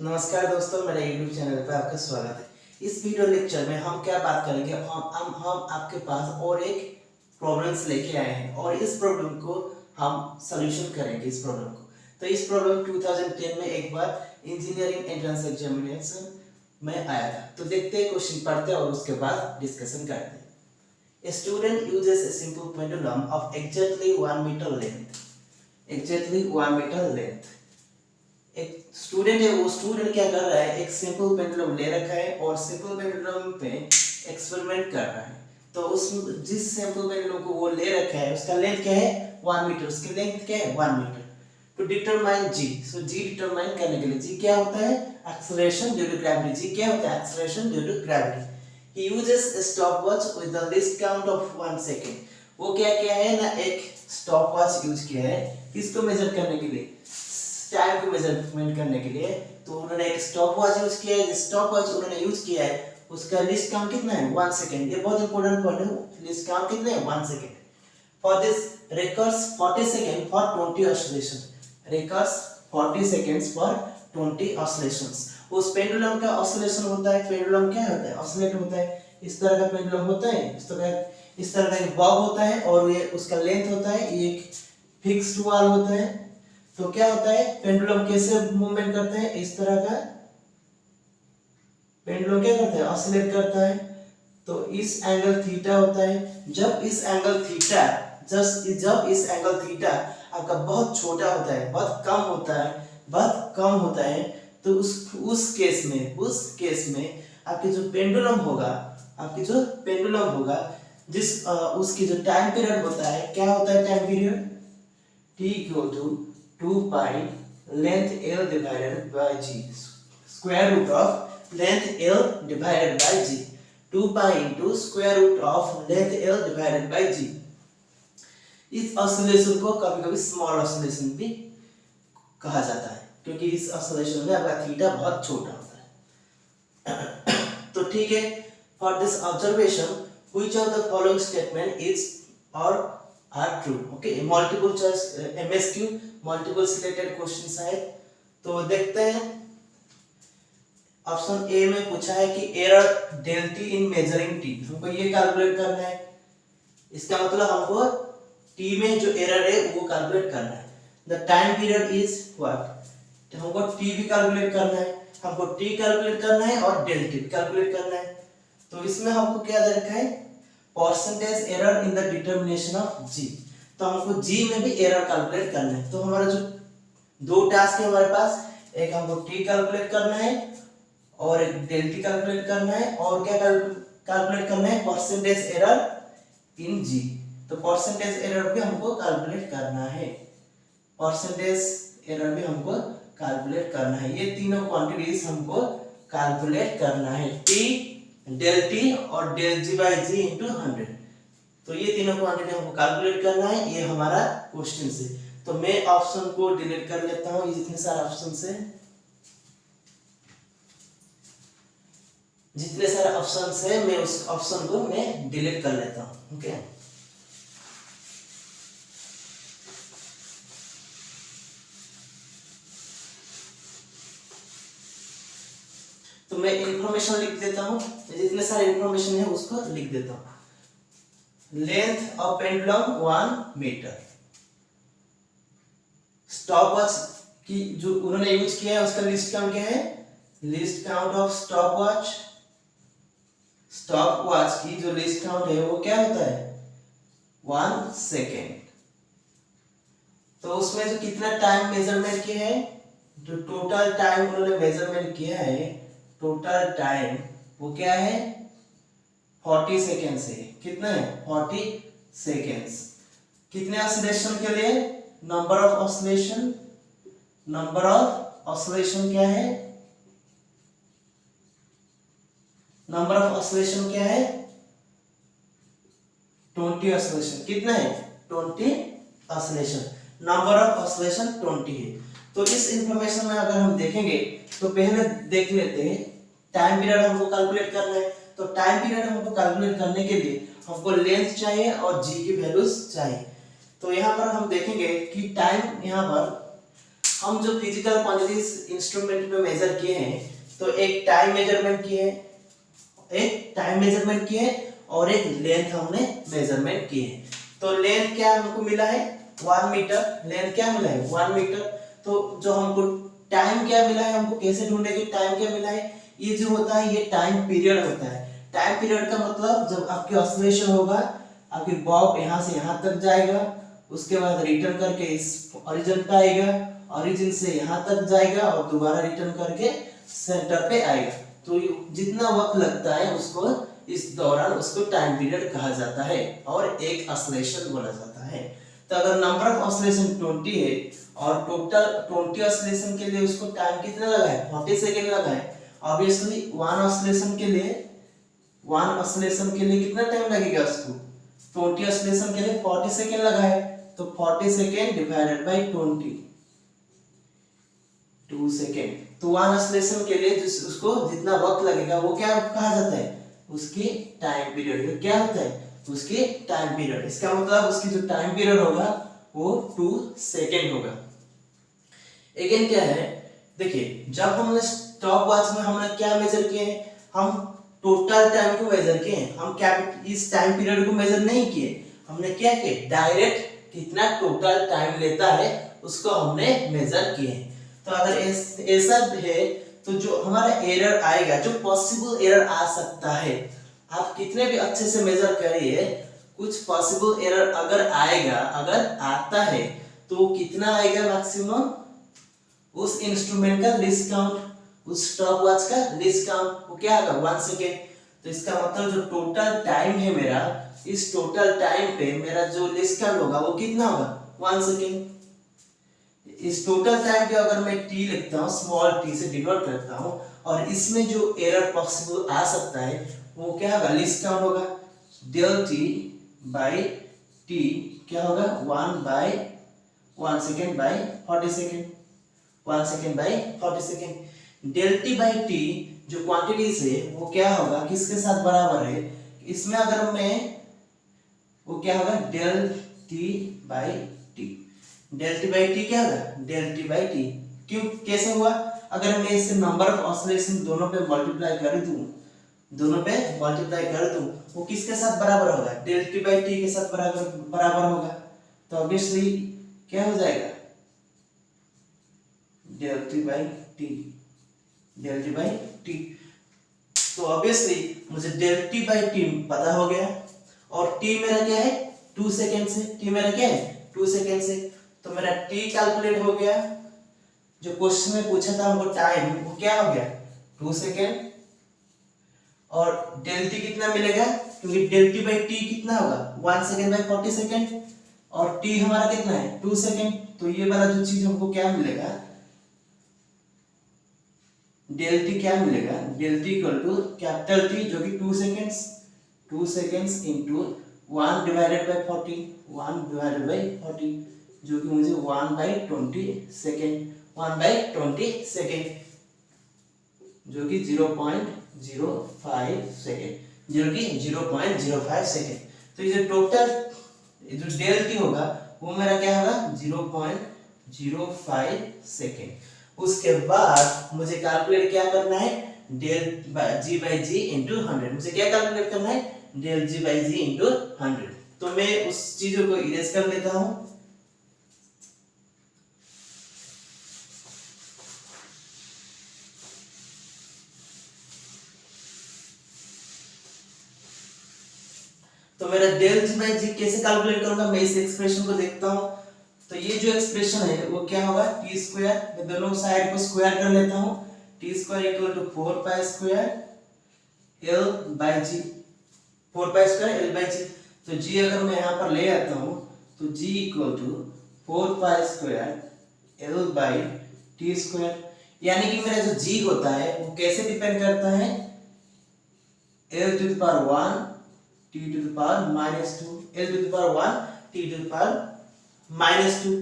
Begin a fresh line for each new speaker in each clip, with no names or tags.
नमस्कार दोस्तों, मेरे YouTube चैनल पर आपका स्वागत है। इस वीडियो लेक्चर में हम क्या बात करेंगे, हम आपके पास और एक प्रॉब्लम्स लेके आए हैं और इस प्रॉब्लम को हम सॉल्यूशन करेंगे। इस प्रॉब्लम को तो इस प्रॉब्लम 2010 में एक बार इंजीनियरिंग एंट्रेंस एग्जामिनेशन में आया था। तो देखते हैं, क्वेश्चन पढ़ते हैं और उसके बाद डिस्कशन करते हैं। A student uses a simple pendulum of exactly 1 meter length. Exactly 1 meter length. एक स्टूडेंट है, वो स्टूडेंट क्या कर रहा है, एक सिंपल पेंडुलम ले रखा है और सिंपल पेंडुलम पे एक्सपेरिमेंट कर रहा है। तो उस जिस सिंपल पेंडुलम को वो ले रखा है उसका लेंथ क्या है 1 मीटर, उसकी लेंथ क्या है 1 metre. To determine G, so G determine करने के लिए जी क्या होता है, acceleration due to gravity. G क्या होता है, acceleration due to gravity. He uses a stopwatch with the least count of 1 second. वो क्या किया है ना, एक स्टॉपवॉच यूज किया है किसको मेजर करने के लिए, टाइम को मेजरमेंट करने के लिए। तो उन्होंने एक स्टॉपवॉच यूज किया है। जिस स्टॉपवॉच उन्होंने यूज किया है उसका लिस्ट काउंट कितना है 1 सेकंड। ये बहुत इंपॉर्टेंट पॉइंट है, लिस्ट काउंट कितना है 1 second. For this recurs 40 second for 20 oscillation, recurs 40 seconds for 20 oscillations. उस पेंडुलम का ऑसिलेशन होता है, पेंडुलम क्या होता है, ऑसिलेट होता है। इस तरह का पेंडुलम होता है, इस तरह का एक बॉब होता है और ये उसका लेंथ होता है, ये एक फिक्स्ड वाल होता है। तो क्या होता है, पेंडुलम कैसे मूवमेंट करते हैं, इस तरह का पेंडुलम क्या करता है, ऑसिलेट करता है। तो इस एंगल थीटा होता है। जब इस एंगल थीटा आपका बहुत छोटा होता है, बहुत कम होता है, तो उस केस में आपकी जो पेंडुलम होगा जिस उसकी जो टाइम पीरियड होता है, क्या होता है time period, t equal to 2 pi length L divided by G, square root of length L divided by G, 2 pi into square root of length L divided by G। इस oscillation को कभी-कभी small oscillation भी कहा जाता है क्योंकि इस oscillation में आपका थीटा बहुत छोटा होता है। तो ठीक है, for this observation which of the following statement is और are true। okay, multiple choice MSQ multiple selected questions है। तो देखते हैं, ऑप्शन ए में पूछा है कि error del t in measuring t, हमको ये कैलकुलेट करना है। इसका मतलब हमको टी में जो एरर है वो कैलकुलेट करना है। The time period is what, हमको टी भी कैलकुलेट करना है, हमको टी कैलकुलेट करना है और डेल टी कैलकुलेट करना है। तो इसमें हमको क्या दे रखा है, percentage error in the determination of G. तो हमको जी में भी एरर कैलकुलेट करना है। तो हमारा जो दो टास्क है हमारे पास, एक हमको टी कैलकुलेट करना है और एक डेल टी कैलकुलेट करना है, और क्या कैलकुलेट करना है, परसेंटेज एरर इन जी। तो परसेंटेज एरर भी हमको कैलकुलेट करना है, परसेंटेज एरर भी हमको कैलकुलेट करना है। ये तीनों क्वांटिटीज हमको कैलकुलेट करना है, टी, डेल टी और del g by g into 100। तो ये तीनों क्वांटिटी हमको कैलकुलेट करना है। ये हमारा क्वेश्चन है। तो मैं ऑप्शन को डिलीट कर लेता हूँ, ये जितने सारे ऑप्शन है, जितने सारे ऑप्शन है मैं उस ऑप्शन को मैं डिलीट कर लेता हूँ। ओके, तो मैं इंफॉर्मेशन लिख देता हूँ, जितने सारे इंफॉर्मेशन है उसको लिख देता हूँ। Length of pendulum 1 metre, stopwatch की जो उन्होंने यूज किया है उसका लिस्ट काउंट क्या है, लिस्ट काउंट ऑफ स्टॉपवॉच की जो लिस्ट काउंट है वो क्या होता है 1 सेकेंड। तो उसमें जो कितना टाइम मेजरमेंट किया है, जो टोटल टाइम उन्होंने मेजरमेंट किया है, टोटल टाइम वो क्या है 40 सेकेंड्स है। कितना है 40 सेकेंड्स। कितने ऑसिलेशन के लिए, नंबर ऑफ ऑसिलेशन क्या है, नंबर ऑफ ऑसिलेशन क्या है 20 ऑसिलेशन। कितना है 20 ऑसिलेशन, नंबर ऑफ ऑसिलेशन 20 है। तो इस इंफॉर्मेशन में अगर हम देखेंगे तो पहले देख लेते हैं, टाइम पीरियड हमको कैलकुलेट करना है। तो टाइम पीरियड हमको कैलकुलेट करने के लिए हमको लेंथ चाहिए और जी की वैल्यूज चाहिए। तो यहाँ पर हम देखेंगे कि टाइम यहाँ पर हम जो फिजिकल क्वांटिटीज इंस्ट्रूमेंट में मेजर किए हैं, तो एक टाइम मेजरमेंट किए हैं, और एक लेंथ हमने मेजरमेंट किए हैं। तो लेंथ क्या हमको मिला है 1 मीटर, लेंथ क्या मिला है 1 मीटर। तो जो हमको टाइम क्या मिला है, हमको कैसे ढूंढेंगे टाइम क्या मिला है, ये जो होता है ये टाइम पीरियड होता है। टाइम पीरियड का मतलब जब आपकी ऑसिलेशन होगा, आपकी बॉब यहाँ से यहाँ तक जाएगा, उसके बाद रिटर्न करके इस ओरिजिन पे आएगा, ओरिजिन से यहाँ तक जाएगा और दोबारा रिटर्न करके सेंटर पे आएगा। तो जितना वक्त लगता है उसको इस दौरान उसको टाइम पीरियड कहा जाता है और एक ऑसिलेशन बोला जाता है। तो अगर नंबर ऑफ ऑसिलेशन 20 है और टोटल 20 ऑसिलेशन के लिए उसको टाइम कितना लगा है 40 सेकेंड लगा है। ऑब्वियसली वन ऑसिलेशन के लिए कितना टाइम लगेगा उसको, 20 ऑसिलेशन के लिए 40 सेकेंड लगा है, तो 40 सेकेंड डिवाइडेड बाय 20, 2 सेकेंड। तो वन ऑसिलेशन के लिए उसको जितना वक्त लगेगा वो क्या कहा जाता है, उसकी टाइम पीरियड। क्या होता है उसकी टाइम पीरियड। इसका मतलब उसकी जो टाइम पीरियड होगा वो 2 सेकेंड होगा। अगेन क्या है, देखिए जब हमने स्टॉप वॉच में हमने क्या मेजर किए हैं, हम टोटल टाइम को मेजर किए हैं, हम क्या इस टाइम पीरियड को मेजर नहीं किए। हमने क्या किया, डायरेक्ट कितना टोटल टाइम लेता है उसको हमने मेजर किए हैं। तो अगर ऐसा है तो जो हमारा एरर आएगा, जो पॉसिबल एरर आ सकता है, आप कितने भी अच्छे से मेजर करिए, कुछ पॉसिबल एरर अगर आएगा, अगर आता है तो कितना आएगा मैक्सिमम, उस इंस्ट्रूमेंट का लीस्ट काउंट, उस स्टॉप वॉच का लीस्ट काउंट वो क्या होगा 1 सेकेंड। तो इसका मतलब जो टोटल टाइम है मेरा, इस टोटल टाइम पे मेरा जो लीस्ट काउंट होगा वो कितना होगा 1 सेकेंड। इस टोटल टाइम पे अगर मैं t लिखता हूँ, स्मॉल t से डिनोट करता हूँ, और इसमें जो एरर पॉसिबल आ सकता है वो क्या होगा, लीस्ट काउंट होगा, del t बाय t क्या होगा 1 second by 40 second, 1 second by 40 second. del t by t जो क्वांटिटीज है वो क्या होगा, किसके साथ बराबर है, इसमें अगर मैं वो क्या होगा del t by t, del t by t क्या होगा del t बाय t। क्यों, कैसे हुआ, अगर मैं इसे नंबर ऑफ ऑसिलेशन दोनों पे मल्टीप्लाई कर दूं, वो किसके साथ बराबर होगा, del t बाय t के साथ बराबर होगा। तो ऑब्वियसली क्या हो जाएगा del t बाय t। तो ऑब्वियसली मुझे del t बाय t पता हो गया, और t मेरा क्या है 2 सेकेंड से, t मेरा क्या है 2 सेकेंड से, तो मेरा t कैलकुलेट हो गया। जो क्वेश्चन में पूछा था हमको टाइम, वो क्या हो गया 2 सेकेंड, और del t कितना मिलेगा, क्योंकि del t बाय t कितना होगा 1 सेकेंड बाय 40 सेकेंड, और t हमारा कितना है 2 सेकेंड। तो ये वाला जो चीज हमको क्या मिलेगा, del t क्या मिलेगा, del t equal to capital T जो कि 2 सेकेंड्स इनटू 1 डिवाइडेड बाय 40 जो कि मुझे 1/20 सेकेंड जो कि 0.05 सेकेंड। तो ये जो टोटल जो del t होगा वो मेरा क्या होगा 0.05 सेकेंड। उसके बाद मुझे कैलकुलेट क्या करना है, del g by g into 100। मुझे क्या कैलकुलेट करना है, del g by g into 100। तो मैं उस चीजों को इरेज कर लेता हूं। तो मेरा del g by g कैसे कैलकुलेट करूंगा, मैं इस एक्सप्रेशन को देखता हूं। तो ये जो एक्सप्रेशन है वो क्या होगा t स्क्वायर, मैं दोनों साइड को स्क्वायर कर लेता हूं, t square equal to 4 pi square l by g, 4 pi square l by g। तो g अगर मैं यहां पर ले आता हूं तो g equal to 4 pi square l by t square. यानी कि मेरा जो g होता है वो कैसे डिपेंड करता है, l to the power 1 t to the power -2, l to the power 1 t to the power -2।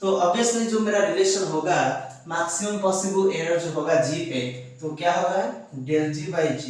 तो ऑब्वियसली जो मेरा रिलेशन होगा मैक्सिमम पॉसिबल एरर जो होगा g पे, तो क्या होगा del g by g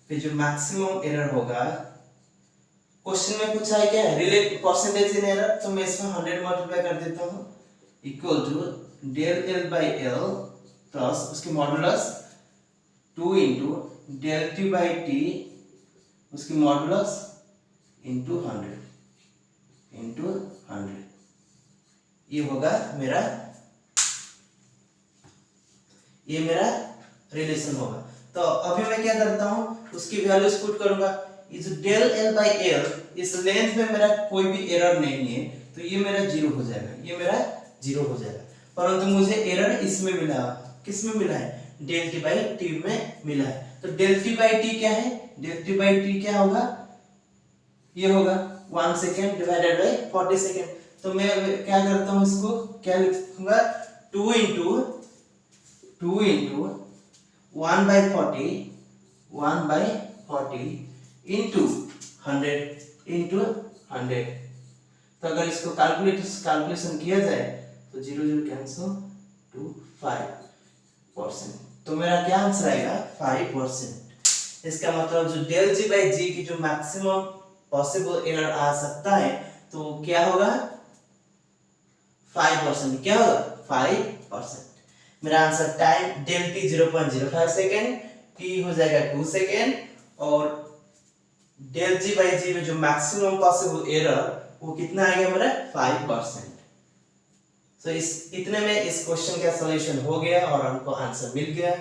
पे जो मैक्सिमम एरर होगा, क्वेश्चन में पूछा है क्या रिलेट परसेंटेज इन एरर, तो मैं इसमें 100 मल्टीप्लाई कर देता हूं equal to del L by L plus उसकी modulus 2 into del T by T उसकी मॉडुलस इंटू 100 ये होगा मेरा, ये मेरा रिलेशन होगा। तो अभी मैं क्या करता हूं, उसकी वैल्यूज पुट करूंगा। इस डेल एल बाई एल इस लेंथ में मेरा कोई भी एरर नहीं है, तो ये मेरा जीरो हो जाएगा, ये मेरा जीरो हो जाएगा। परंतु मुझे एरर इसमें मिला, किस में मिला है, डेल टी बाई टी में मिला है। तो डेल टी बाई टी क्या है, डेल टी बाई टी क्या होगा, ये होगा 1 सेकेंड डिवाइडेड बाई 40 सेकेंड। तो मैं क्या करता हूं, इसको क्या लिखूंगा, 2 इंटू 1 बाई 40 इंटू 100। तो अगर इसको कैलकुलेशन किया जाए तो 0 0 कैंसिल टू 5%। तो मेरा क्या आंसर आएगा, 5%। इसका मतलब जो डेल जी बाई जी की जो मैक्सिमम पॉसिबल एरर आ सकता है, तो क्या होगा, 5%। क्या होगा, 5%। मेरा answer time del t 0.05 second, t हो जाएगा 2 सेकेंड, और डेल जी बाई जी में जो मैक्सिमम पॉसिबल एरर वो कितना आएगा मेरा, 5%। तो इस इतने में इस क्वेश्चन का सॉल्यूशन हो गया और हमको आंसर मिल गया।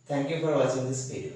Thank you for watching this video.